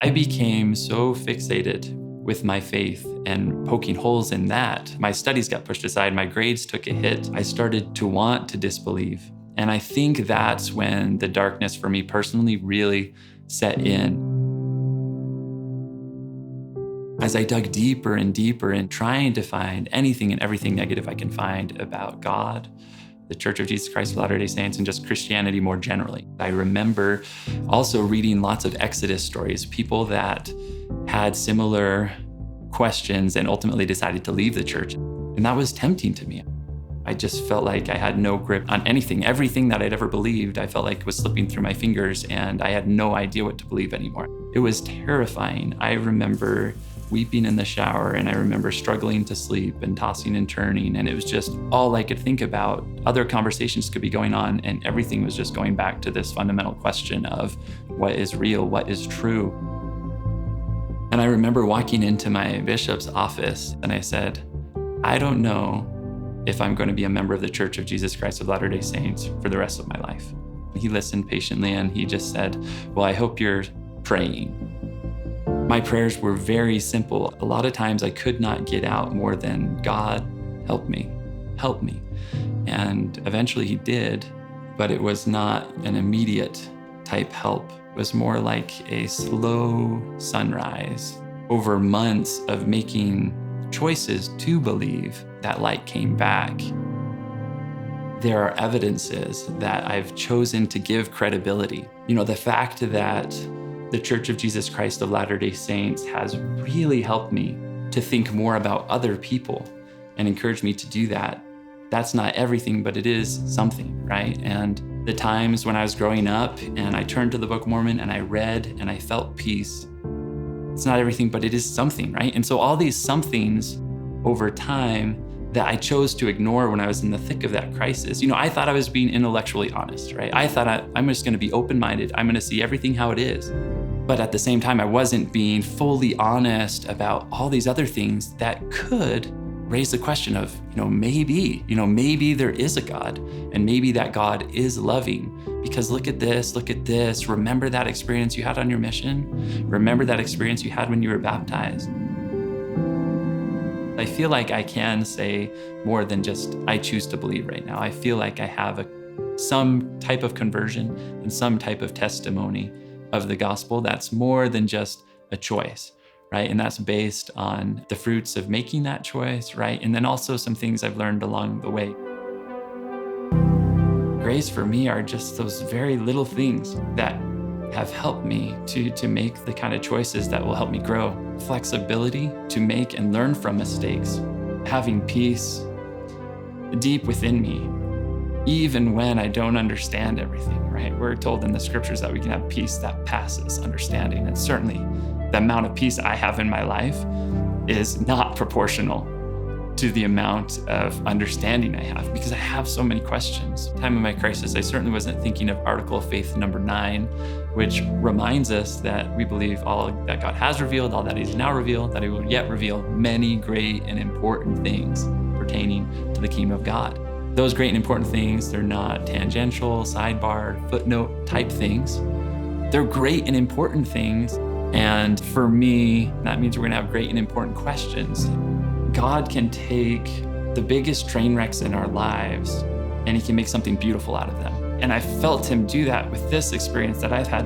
I became so fixated with my faith and poking holes in that. My studies got pushed aside, my grades took a hit. I started to want to disbelieve. And I think that's when the darkness for me personally really set in. As I dug deeper and deeper in trying to find anything and everything negative I can find about God, the Church of Jesus Christ of Latter-day Saints, and just Christianity more generally. I remember also reading lots of Exodus stories, people that had similar questions and ultimately decided to leave the church. And that was tempting to me. I just felt like I had no grip on anything. Everything that I'd ever believed, I felt like was slipping through my fingers and I had no idea what to believe anymore. It was terrifying. I remember weeping in the shower, and I remember struggling to sleep and tossing and turning, and it was just all I could think about. Other conversations could be going on, and everything was just going back to this fundamental question of what is real, what is true. And I remember walking into my bishop's office, and I said, I don't know if I'm going to be a member of the Church of Jesus Christ of Latter-day Saints for the rest of my life. He listened patiently, and he just said, well, I hope you're praying. My prayers were very simple. A lot of times I could not get out more than, God, help me, help me. And eventually he did, but it was not an immediate type help. It was more like a slow sunrise. Over months of making choices to believe, that light came back. There are evidences that I've chosen to give credibility. The fact that the Church of Jesus Christ of Latter-day Saints has really helped me to think more about other people and encouraged me to do that. That's not everything, but it is something, right? And the times when I was growing up and I turned to the Book of Mormon and I read and I felt peace, it's not everything, but it is something, right? And so all these somethings over time that I chose to ignore when I was in the thick of that crisis. I thought I was being intellectually honest, right? I thought I'm just gonna be open-minded. I'm gonna see everything how it is. But at the same time, I wasn't being fully honest about all these other things that could raise the question of, maybe there is a God, and maybe that God is loving. Because look at this, remember that experience you had on your mission? Remember that experience you had when you were baptized? I feel like I can say more than just, I choose to believe right now. I feel like I have some type of conversion and some type of testimony of the gospel that's more than just a choice, right? And that's based on the fruits of making that choice, right? And then also some things I've learned along the way. Grace for me are just those very little things that have helped me to make the kind of choices that will help me grow. Flexibility to make and learn from mistakes. Having peace deep within me, even when I don't understand everything, right? We're told in the scriptures that we can have peace that passes understanding. And certainly the amount of peace I have in my life is not proportional to the amount of understanding I have, because I have so many questions. Time of my crisis, I certainly wasn't thinking of Article of Faith number 9, which reminds us that we believe all that God has revealed, all that He's now revealed, that He will yet reveal many great and important things pertaining to the kingdom of God. Those great and important things, they're not tangential, sidebar, footnote type things. They're great and important things. And for me, that means we're gonna have great and important questions. God can take the biggest train wrecks in our lives and He can make something beautiful out of them. And I felt Him do that with this experience that I've had.